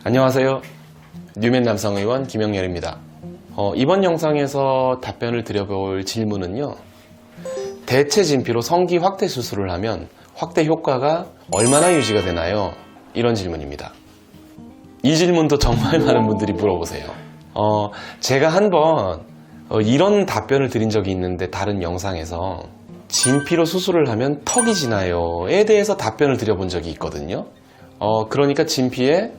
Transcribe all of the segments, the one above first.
안녕하세요. 뉴맨 남성의원 김영렬입니다. 이번 영상에서 답변을 드려볼 질문은요, 대체 진피로 성기 확대 수술을 하면 확대 효과가 얼마나 유지가 되나요? 이런 질문입니다. 이 질문도 정말 많은 분들이 물어보세요. 제가 한번 이런 답변을 드린 적이 있는데, 다른 영상에서 진피로 수술을 하면 턱이 지나요에 대해서 답변을 드려본 적이 있거든요. 그러니까 진피의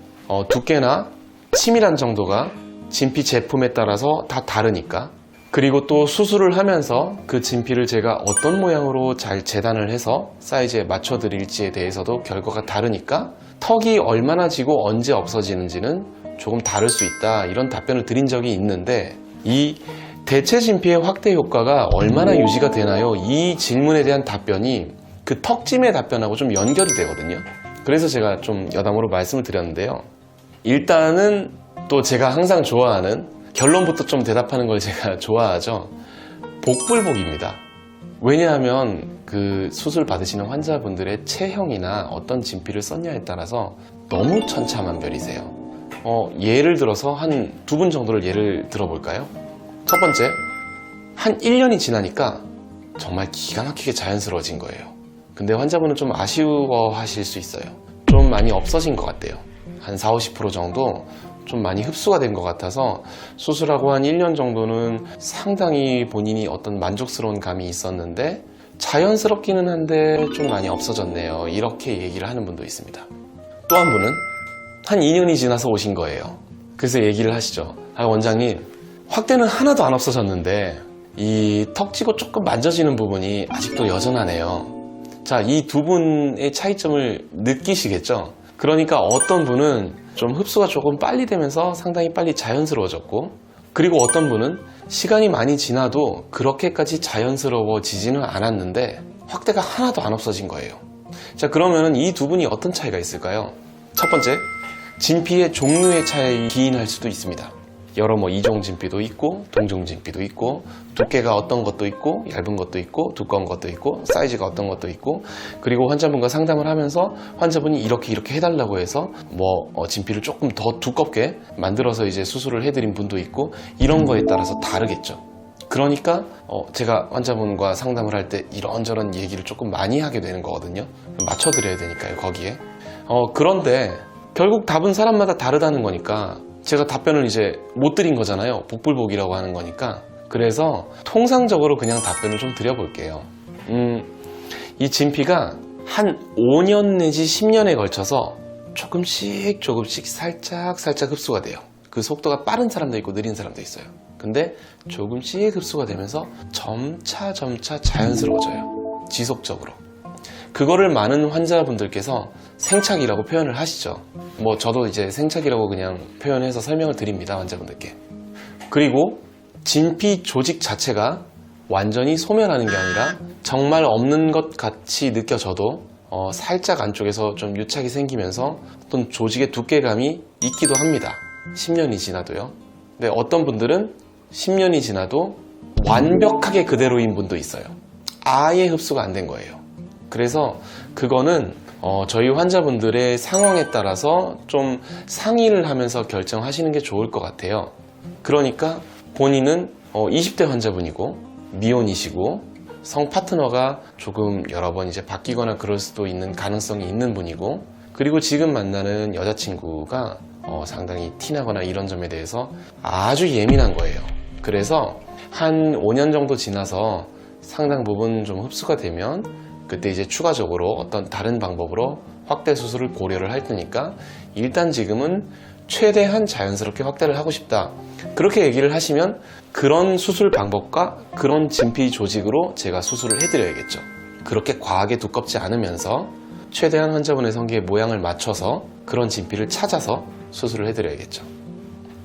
두께나 치밀한 정도가 진피 제품에 따라서 다 다르니까, 그리고 또 수술을 하면서 그 진피를 제가 어떤 모양으로 잘 재단을 해서 사이즈에 맞춰 드릴지에 대해서도 결과가 다르니까 턱이 얼마나 지고 언제 없어지는지는 조금 다를 수 있다, 이런 답변을 드린 적이 있는데, 이 대체 진피의 확대 효과가 얼마나 유지가 되나요? 이 질문에 대한 답변이 그 턱짐의 답변하고 좀 연결이 되거든요. 그래서 제가 좀 여담으로 말씀을 드렸는데요. 일단은 또 제가 항상 좋아하는, 결론부터 좀 대답하는 걸 제가 좋아하죠. 복불복입니다. 왜냐하면 그 수술 받으시는 환자분들의 체형이나 어떤 진피를 썼냐에 따라서 너무 천차만별이세요. 예를 들어서 한 두 분 정도를 예를 들어볼까요? 첫 번째, 한 1년이 지나니까 정말 기가 막히게 자연스러워진 거예요. 근데 환자분은 좀 아쉬워하실 수 있어요. 좀 많이 없어진 것 같대요. 한 40~50% 정도 좀 많이 흡수가 된 것 같아서 수술하고 한 1년 정도는 상당히 본인이 어떤 만족스러운 감이 있었는데 자연스럽기는 한데 좀 많이 없어졌네요, 이렇게 얘기를 하는 분도 있습니다. 또 한 분은 한 2년이 지나서 오신 거예요. 그래서 얘기를 하시죠. 원장님, 확대는 하나도 안 없어졌는데 이 턱지고 조금 만져지는 부분이 아직도 여전하네요. 자, 이 두 분의 차이점을 느끼시겠죠? 그러니까 어떤 분은 좀 흡수가 조금 빨리 되면서 상당히 빨리 자연스러워졌고, 그리고 어떤 분은 시간이 많이 지나도 그렇게까지 자연스러워지지는 않았는데 확대가 하나도 안 없어진 거예요. 자, 그러면 이 두 분이 어떤 차이가 있을까요? 첫 번째, 진피의 종류의 차이 기인할 수도 있습니다. 여러 이종 진피도 있고 동종 진피도 있고, 두께가 어떤 것도 있고 얇은 것도 있고 두꺼운 것도 있고 사이즈가 어떤 것도 있고, 그리고 환자분과 상담을 하면서 환자분이 이렇게 해달라고 해서 진피를 조금 더 두껍게 만들어서 이제 수술을 해드린 분도 있고, 이런 거에 따라서 다르겠죠. 그러니까 제가 환자분과 상담을 할 때 이런저런 얘기를 조금 많이 하게 되는 거거든요. 맞춰드려야 되니까요, 거기에. 그런데 결국 답은 사람마다 다르다는 거니까 제가 답변을 이제 못 드린 거잖아요. 복불복이라고 하는 거니까. 그래서 통상적으로 그냥 답변을 좀 드려볼게요. 이 진피가 한 5년 내지 10년에 걸쳐서 조금씩 살짝 흡수가 돼요. 그 속도가 빠른 사람도 있고 느린 사람도 있어요. 근데 조금씩 흡수가 되면서 점차 자연스러워져요. 지속적으로. 그거를 많은 환자분들께서 생착이라고 표현을 하시죠. 저도 이제 생착이라고 그냥 표현해서 설명을 드립니다, 환자분들께. 그리고 진피 조직 자체가 완전히 소멸하는 게 아니라 정말 없는 것 같이 느껴져도 살짝 안쪽에서 좀 유착이 생기면서 어떤 조직의 두께감이 있기도 합니다. 10년이 지나도요. 근데 어떤 분들은 10년이 지나도 완벽하게 그대로인 분도 있어요. 아예 흡수가 안 된 거예요. 그래서 그거는 저희 환자분들의 상황에 따라서 좀 상의를 하면서 결정하시는 게 좋을 것 같아요. 그러니까 본인은 20대 환자분이고 미혼이시고 성 파트너가 조금 여러 번 이제 바뀌거나 그럴 수도 있는 가능성이 있는 분이고, 그리고 지금 만나는 여자친구가 상당히 티나거나 이런 점에 대해서 아주 예민한 거예요. 그래서 한 5년 정도 지나서 상당 부분 좀 흡수가 되면 그때 이제 추가적으로 어떤 다른 방법으로 확대 수술을 고려를 할 테니까 일단 지금은 최대한 자연스럽게 확대를 하고 싶다, 그렇게 얘기를 하시면 그런 수술 방법과 그런 진피 조직으로 제가 수술을 해드려야겠죠. 그렇게 과하게 두껍지 않으면서 최대한 환자분의 성기의 모양을 맞춰서 그런 진피를 찾아서 수술을 해드려야겠죠.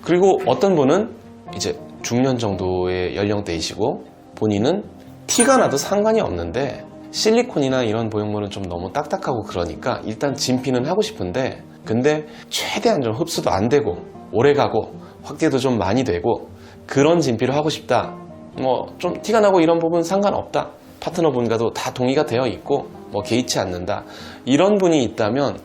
그리고 어떤 분은 이제 중년 정도의 연령대이시고 본인은 티가 나도 상관이 없는데 실리콘이나 이런 보형물은 좀 너무 딱딱하고 그러니까 일단 진피는 하고 싶은데, 근데 최대한 좀 흡수도 안 되고 오래가고 확대도 좀 많이 되고 그런 진피를 하고 싶다, 좀 티가 나고 이런 부분 상관없다, 파트너분과도 다 동의가 되어 있고 개의치 않는다, 이런 분이 있다면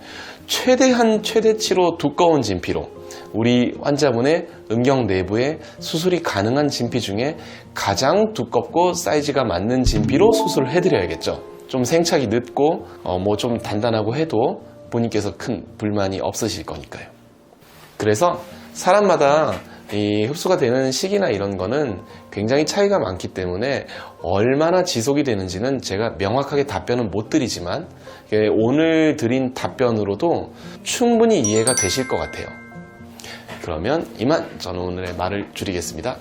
최대한 최대치로 두꺼운 진피로 우리 환자분의 음경 내부에 수술이 가능한 진피 중에 가장 두껍고 사이즈가 맞는 진피로 수술을 해드려야겠죠. 좀 생착이 늦고 뭐 좀 단단하고 해도 본인께서 큰 불만이 없으실 거니까요. 그래서 사람마다 이 흡수가 되는 시기나 이런 거는 굉장히 차이가 많기 때문에 얼마나 지속이 되는지는 제가 명확하게 답변은 못 드리지만 오늘 드린 답변으로도 충분히 이해가 되실 것 같아요. 그러면 이만 저는 오늘의 말을 줄이겠습니다.